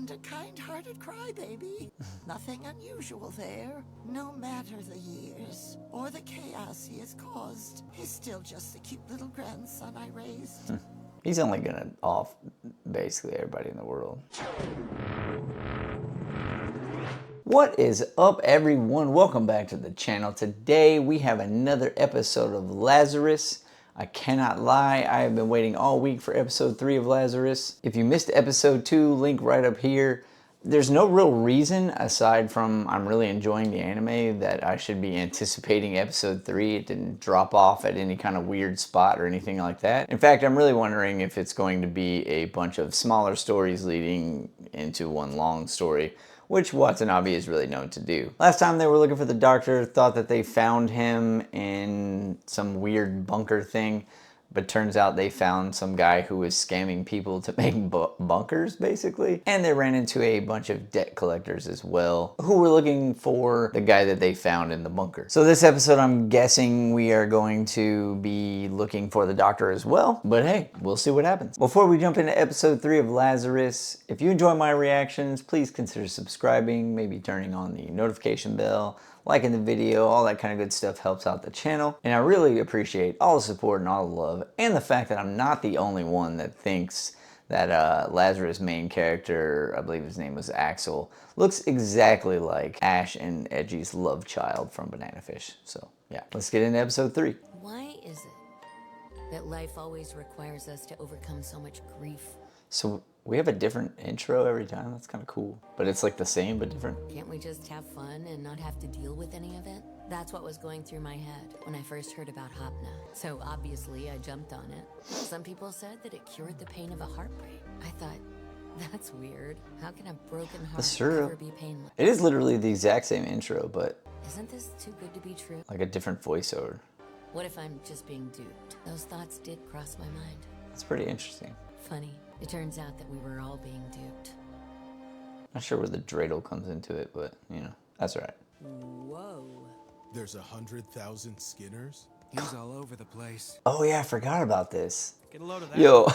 and a kind-hearted crybaby. Nothing unusual there. No matter the years or the chaos he has caused, he's still just the cute little grandson I raised. He's only gonna off basically everybody in the world. What is up, everyone? Welcome back to the channel. Today we have another episode of Lazarus. I cannot lie, I have been waiting all week for episode 3 of Lazarus. If you missed episode 2, link right up here. There's no real reason, aside from I'm really enjoying the anime, that I should be anticipating episode 3. It didn't drop off at any kind of weird spot or anything like that. In fact, I'm really wondering if it's going to be a bunch of smaller stories leading into one long story, which Watanabe is really known to do. Last time they were looking for the doctor, thought that they found him in some weird bunker thing, but turns out they found some guy who was scamming people to make bunkers, basically. And they ran into a bunch of debt collectors as well, who were looking for the guy that they found in the bunker. So this episode, I'm guessing we are going to be looking for the doctor as well, but hey, we'll see what happens. Before we jump into episode 3 of Lazarus, if you enjoy my reactions, please consider subscribing, maybe turning on the notification bell, liking the video, all that kind of good stuff helps out the channel. And I really appreciate all the support and all the love, and the fact that I'm not the only one that thinks that Lazarus' main character, I believe his name was Axel, looks exactly like Ash and Edgy's love child from Banana Fish. So yeah, let's get into episode 3. Why is it that life always requires us to overcome so much grief? So we have a different intro every time. That's kind of cool. But it's like the same but different. Can't we just have fun and not have to deal with any of it? That's what was going through my head when I first heard about Hopna. So obviously I jumped on it. Some people said that it cured the pain of a heartbreak. I thought, that's weird. How can a broken heart ever be painless? It is literally the exact same intro, but isn't this too good to be true? like a different voiceover. What if I'm just being duped? Those thoughts did cross my mind. That's pretty interesting. Funny. It turns out that we were all being duped. Not sure where the dreidel comes into it, but you know, that's all right. Whoa. There's 100,000 Skinners? He's all over the place. Oh yeah, I forgot about this. Get a load of that. Yo.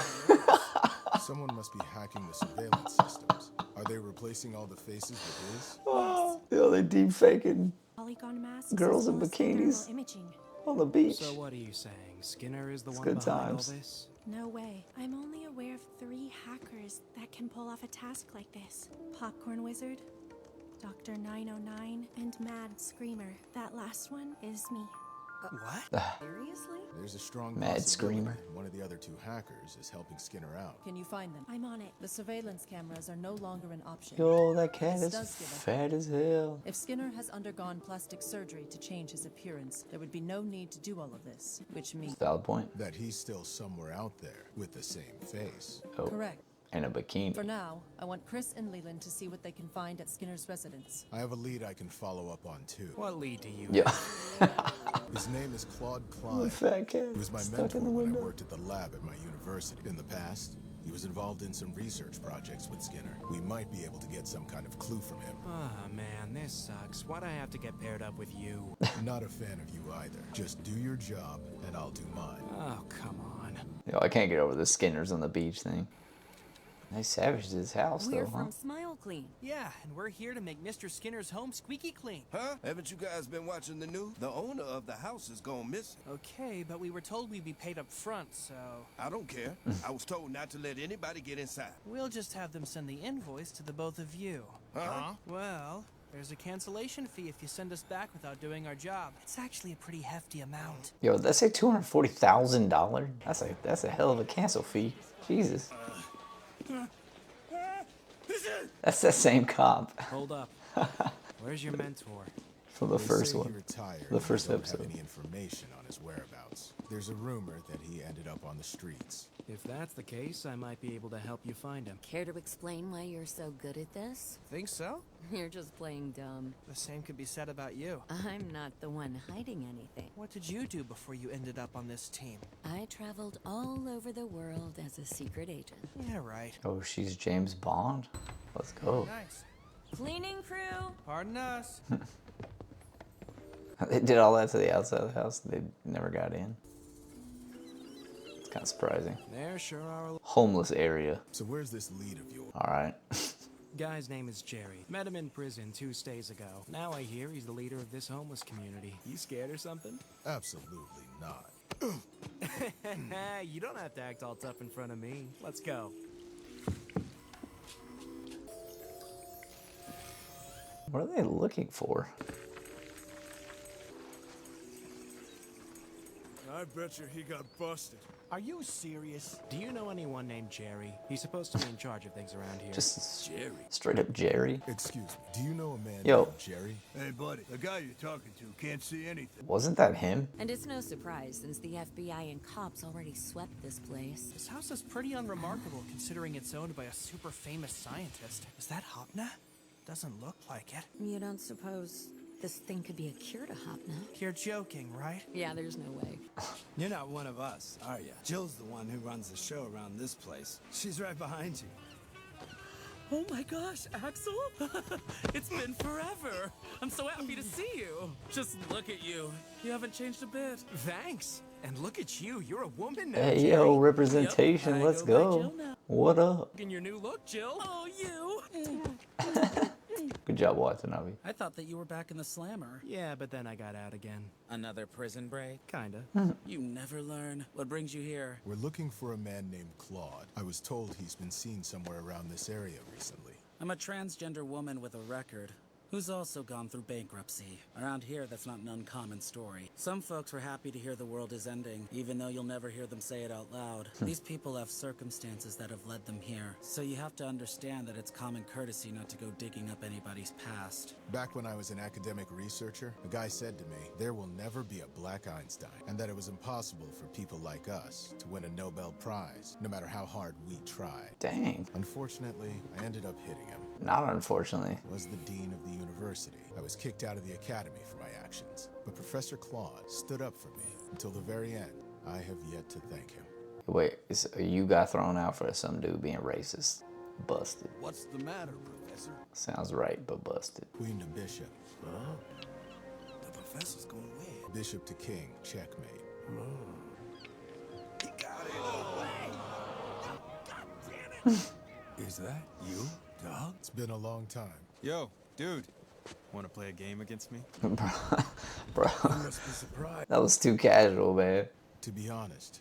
Someone must be hacking the surveillance systems. Are they replacing all the faces with his? Oh, yo, they deep faking Polygon masks girls in as well as bikinis thermal imaging. on the beach. So what are you saying? Skinner is the one good behind times. all this? No way. I'm only aware of 3 hackers that can pull off a task like this. Popcorn Wizard, Dr. 909, and Mad Screamer. That last one is me. What? Seriously? There's a strong Mad possibility Screamer. one of the other 2 hackers is helping Skinner out. Can you find them? I'm on it. The surveillance cameras are no longer an option. Yo, that cat This is does give a- fat as hell. If Skinner has undergone plastic surgery to change his appearance, there would be no need to do all of this, which means... Valid point. That he's still somewhere out there with the same face. Oh, Correct. and a bikini. For now, I want Chris and Leland to see what they can find at Skinner's residence. I have a lead I can follow up on too. What lead do you Yeah. His name is Claude The Klein. fat cat He was my stuck mentor in the when I window. worked at the lab at my university. In the past, he was involved in some research projects with Skinner. We might be able to get some kind of clue from him. Ah, man, this sucks. Why'd I have to get paired up with you? Not a fan of you either. Just do your job, and I'll do mine. Oh, come on. Yo, I can't get over the Skinners on the beach thing. They savaged his house We're though, huh? from Smile Clean. Yeah, and we're here to make Mr. Skinner's home squeaky clean. Huh? Haven't you guys been watching the news? The owner of the house is gone missing. Okay, but we were told we'd be paid up front, so... I don't care. I was told not to let anybody get inside. We'll just have them send the invoice to the both of you. Huh? Well, there's a cancellation fee if you send us back without doing our job. It's actually a pretty hefty amount. Yo, did that say $240,000? That's a hell of a cancel fee. Jesus. That's that same cop Hold up. Where's your mentor? from the They first say one. He retired. The first and don't episode. have any information on his whereabouts. There's a rumor that he ended up on the streets. If that's the case, I might be able to help you find him. Care to explain why you're so good at this? Think so? You're just playing dumb. The same could be said about you. I'm not the one hiding anything. What did you do before you ended up on this team? I traveled all over the world as a secret agent. Yeah, right. Oh, she's James Bond? Let's go. Nice. Cleaning crew! Pardon us. They did all that to the outside of the house. They never got in. It's kind of surprising. There sure are. Homeless area. So where's this lead of yours? All right. Guy's name is Jerry. Met him in prison 2 stays ago. Now I hear he's the leader of this homeless community. You scared or something? Absolutely not. You don't have to act all tough in front of me. Let's go. What are they looking for? I bet you he got busted. Are you serious? Do you know anyone named Jerry? He's supposed to be in charge of things around here. Just Jerry. straight up Jerry. Excuse me, do you know a man Yo. named Jerry? Hey, buddy, the guy you're talking to can't see anything. Wasn't that him? And it's no surprise since the FBI and cops already swept this place. This house is pretty unremarkable considering it's owned by a super famous scientist. Is that Hopna? Doesn't look like it. You don't suppose this thing could be a cure to Hopna? You're joking, right? Yeah, there's no way. You're not one of us, are you? Jill's the one who runs the show around this place. She's right behind you. Oh my gosh, Axel! It's been forever! I'm so happy to see you! Just look at you. You haven't changed a bit. Thanks. And look at you, you're a woman now, Hey, Jerry. yo, representation, Yep, I let's go by go. Jill now. What up? In your new look, Jill. Oh, you! Good job, Watanabe. I thought that you were back in the slammer. Yeah, but then I got out again. Another prison break? Kinda. You never learn. What brings you here? We're looking for a man named Claude. I was told he's been seen somewhere around this area recently. I'm a transgender woman with a record who's also gone through bankruptcy. Around here, that's not an uncommon story. Some folks were happy to hear the world is ending, even though you'll never hear them say it out loud. These people have circumstances that have led them here, so you have to understand that it's common courtesy not to go digging up anybody's past. Back when I was an academic researcher, a guy said to me, there will never be a Black Einstein, and that it was impossible for people like us to win a Nobel Prize, no matter how hard we tried. Dang. Unfortunately, I ended up hitting him. Not unfortunately. Was the dean of the university. I was kicked out of the academy for my actions, but Professor Claude stood up for me until the very end. I have yet to thank him. Wait, you got thrown out for some dude being racist. Busted. What's the matter, Professor? Sounds right, but busted. Queen to bishop. The professor's gonna win. Bishop to king, checkmate. He got it away. God damn it. Is that you, dog? It's been a long time. Yo, dude. Want to play a game against me? Bro, You must be surprised. that was too casual, man. To be honest,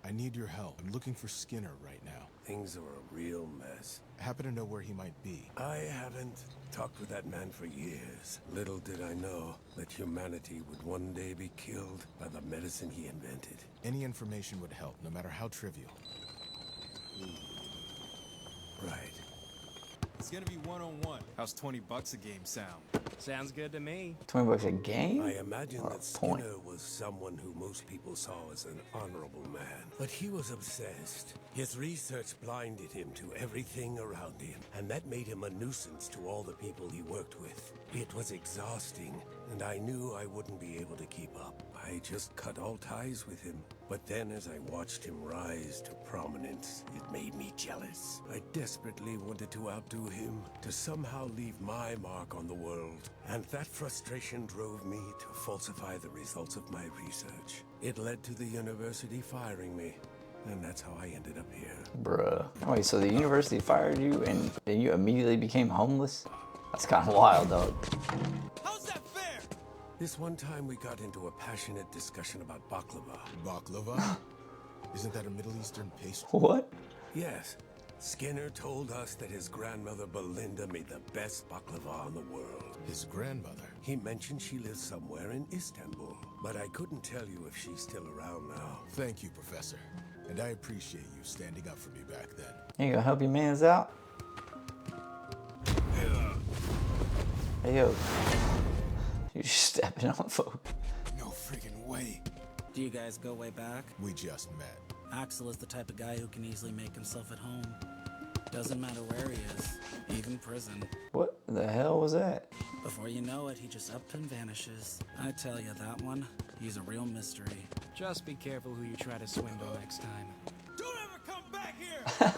I need your help. I'm looking for Skinner right now. Things are a real mess. I happen to know where he might be. I haven't talked with that man for years. Little did I know that humanity would one day be killed by the medicine he invented. Any information would help, no matter how trivial. Right. It's gonna be one-on-one. How's $20 a game sound? Sounds good to me. $20 a game? I imagine Or a that point? Skinner was someone who most people saw as an honorable man. But he was obsessed. His research blinded him to everything around him, and that made him a nuisance to all the people he worked with. It was exhausting, and I knew I wouldn't be able to keep up. I just cut all ties with him. But then as I watched him rise to prominence, it made me jealous. I desperately wanted to outdo him, to somehow leave my mark on the world. And that frustration drove me to falsify the results of my research. It led to the university firing me, and that's how I ended up here. Bruh. Wait, so the university fired you and then you immediately became homeless? That's kind of wild, dog. How's that fair? This one time we got into a passionate discussion about baklava. Baklava? Isn't that a Middle Eastern pastry? What? Yes, Skinner told us that his grandmother Belinda made the best baklava in the world. His grandmother? He mentioned she lives somewhere in Istanbul, but I couldn't tell you if she's still around now. Thank you, Professor. And I appreciate you standing up for me back then. You gonna help your mans out? Hey, yo. You stepping on folk. No freaking way. Do you guys go way back? We just met. Axel is the type of guy who can easily make himself at home. Doesn't matter where he is, even prison. What the hell was that? Before you know it, he just up and vanishes. I tell you, that one, he's a real mystery. Just be careful who you try to swindle next time. Don't ever come back here!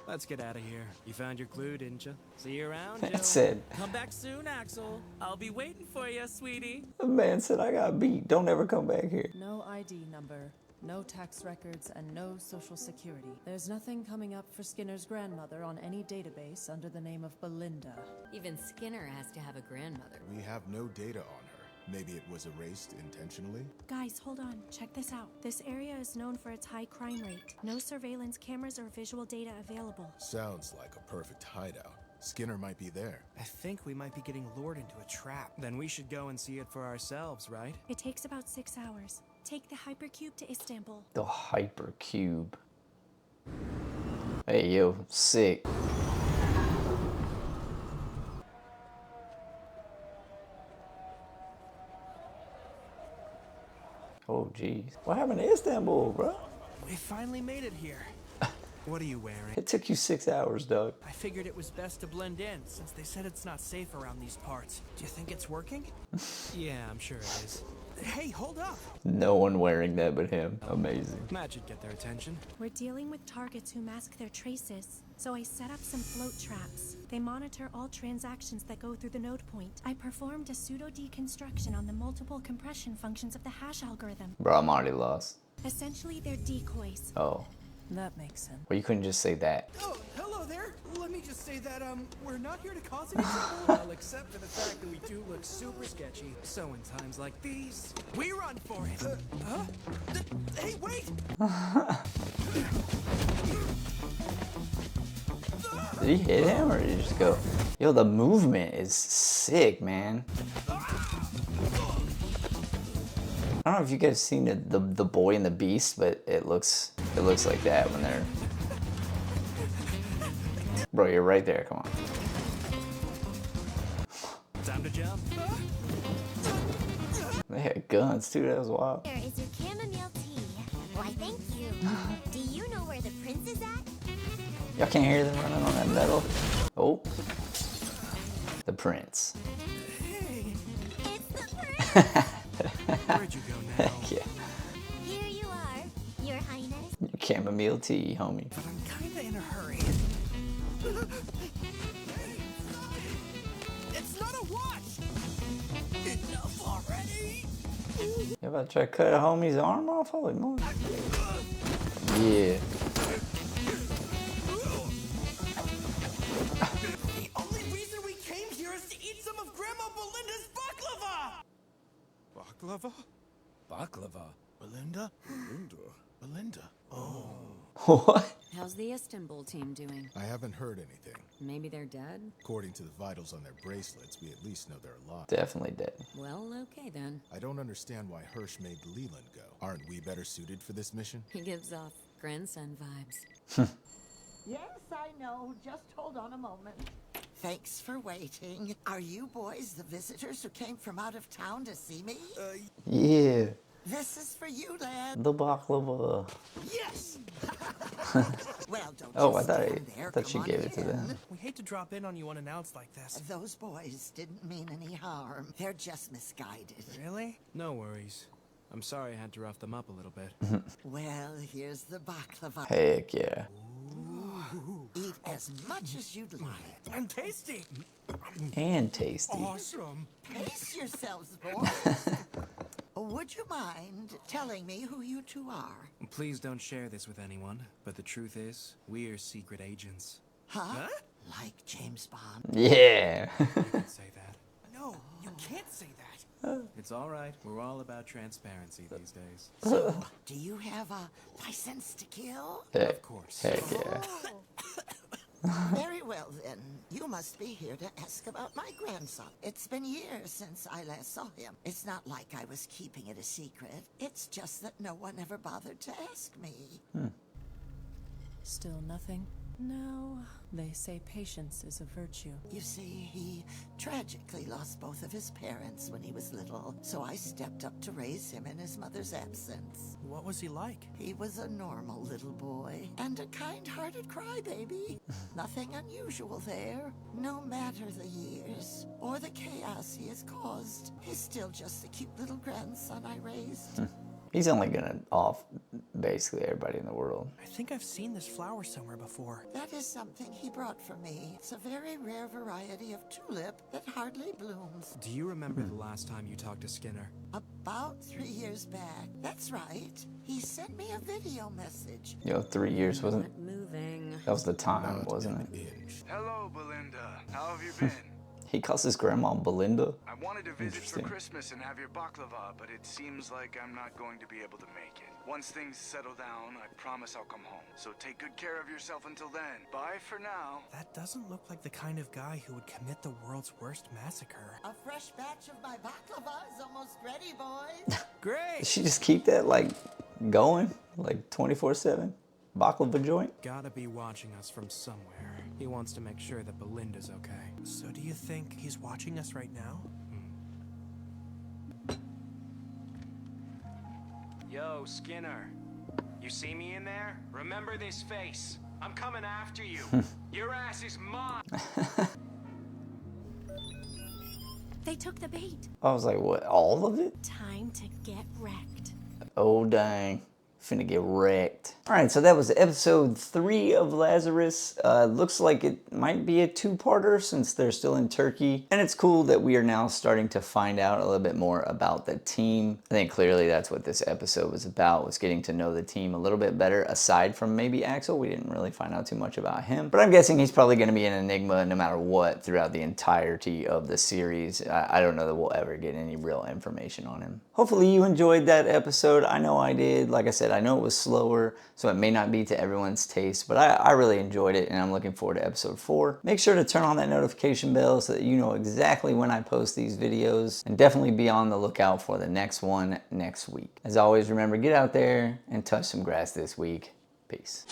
Let's get out of here. You found your clue, didn't you? See you around, Jill. Man said, Come back soon, Axel. I'll be waiting for you, sweetie. the man said I got beat. Don't ever come back here. No ID number. No tax records and no social security. There's nothing coming up for Skinner's grandmother on any database under the name of Belinda. Even Skinner has to have a grandmother. We have no data on her. Maybe it was erased intentionally? Guys, hold on. Check this out. This area is known for its high crime rate. No surveillance cameras or visual data available. Sounds like a perfect hideout. Skinner might be there. I think we might be getting lured into a trap. Then we should go and see it for ourselves, right? It takes about 6 hours. Take the hypercube to Istanbul. The hypercube. Hey, yo, sick. Oh, jeez. What happened to Istanbul, bro? We finally made it here. What are you wearing? It took you 6 hours, Doug. I figured it was best to blend in, since they said it's not safe around these parts. Do you think it's working? Yeah, I'm sure it is. Hey, hold up! No one wearing that but him. Amazing. That should get their attention. We're dealing with targets who mask their traces. So I set up some float traps. They monitor all transactions that go through the node point. I performed a pseudo deconstruction on the multiple compression functions of the hash algorithm. Bro, I'm already lost. Essentially, they're decoys. Oh. That makes sense. Well, you couldn't just say that. Oh, hello there. Let me just say that, we're not here to cause any trouble. Well, except for the fact that we do look super sketchy. So in times like these, we run for it. Hey, wait! Did he hit him or did he just go? Yo, the movement is sick, man. I don't know if you guys seen the Boy and the Beast, but it looks like that when they're. Bro, you're right there. Come on. Time to jump. They had guns too. That was wild. There is your chamomile tea. Why, thank you. Do you know where the prince is at? Y'all can't hear them running on that metal. Oh, the prince. Hey, it's the prince. Where'd you go now? Here you are, Your Highness. Chamomile tea, homie. But I'm kinda in a hurry. It's not a watch! Enough already! You about to try to cut a homie's arm off? Holy moly. Yeah. The only reason we came here is to eat some of Grandma Belinda's baklava! Baklava? Baklava? Belinda? Belinda? Oh. What? How's the Istanbul team doing? I haven't heard anything. Maybe they're dead? According to the vitals on their bracelets, we at least know they're alive. Definitely dead. Well, okay then. I don't understand why Hirsch made Leland go. Aren't we better suited for this mission? He gives off grandson vibes. Yes, I know. Just hold on a moment. Thanks for waiting. Are you boys the visitors who came from out of town to see me? Yeah. This is for you, lad. The baklava. Yes! Well, don't Oh, you I stand there. thought she Come gave on it to in. them. We hate to drop in on you unannounced like this. Those boys didn't mean any harm. They're just misguided. Really? No worries. I'm sorry I had to rough them up a little bit. Well, here's the baklava. Heck yeah. Eat as much as you'd like. And tasty! And tasty. Awesome! Pace yourselves, boys. Would you mind telling me who you two are? Please don't share this with anyone, but the truth is, we're secret agents. Huh? Like James Bond? Yeah. You can say that. No, you can't say that. It's all right. We're all about transparency these days. So, do you have a license to kill? Of course. Heck yeah. Very well, then. You must be here to ask about my grandson. It's been years since I last saw him. It's not like I was keeping it a secret. It's just that no one ever bothered to ask me. Still nothing? No. They say patience is a virtue. You see, he tragically lost both of his parents when he was little, so I stepped up to raise him in his mother's absence. What was he like? He was a normal little boy, and a kind-hearted crybaby. Nothing unusual there. No matter the years, or the chaos he has caused, he's still just the cute little grandson I raised. He's only gonna off basically everybody in the world. I think I've seen this flower somewhere before. That is something he brought for me. It's a very rare variety of tulip that hardly blooms. Do you remember the last time you talked to Skinner? About 3 years back. That's right. He sent me a video message. Yo, 3 years wasn't. Moving. That was the time, wasn't it? Hello, Belinda. How have you been? He calls his grandma Belinda. I wanted to visit for Christmas and have your baklava, but it seems like I'm not going to be able to make it. Once things settle down, I promise I'll come home. So take good care of yourself until then. Bye for now. That doesn't look like the kind of guy who would commit the world's worst massacre. A fresh batch of my baklava is almost ready, boys. Great! Does she just keep that like going, like 24/7? Baklava joint? Gotta be watching us from somewhere. He wants to make sure that Belinda's okay. So do you think he's watching us right now? Yo, Skinner. You see me in there? Remember this face. I'm coming after you. Your ass is mine. They took the bait. I was like, what, all of it? Time to get wrecked. Oh, dang. Finna get wrecked. All right, so that was episode 3 of Lazarus. Looks like it might be a 2-parter since they're still in Turkey. And it's cool that we are now starting to find out a little bit more about the team. I think clearly that's what this episode was about, was getting to know the team a little bit better. Aside from maybe Axel, we didn't really find out too much about him. But I'm guessing he's probably gonna be an enigma no matter what throughout the entirety of the series. I don't know that we'll ever get any real information on him. Hopefully you enjoyed that episode. I know I did. Like I said, I know it was slower, so it may not be to everyone's taste, but I really enjoyed it, and I'm looking forward to episode 4. Make sure to turn on that notification bell so that you know exactly when I post these videos, and definitely be on the lookout for the next one next week. As always, remember, get out there and touch some grass this week. Peace.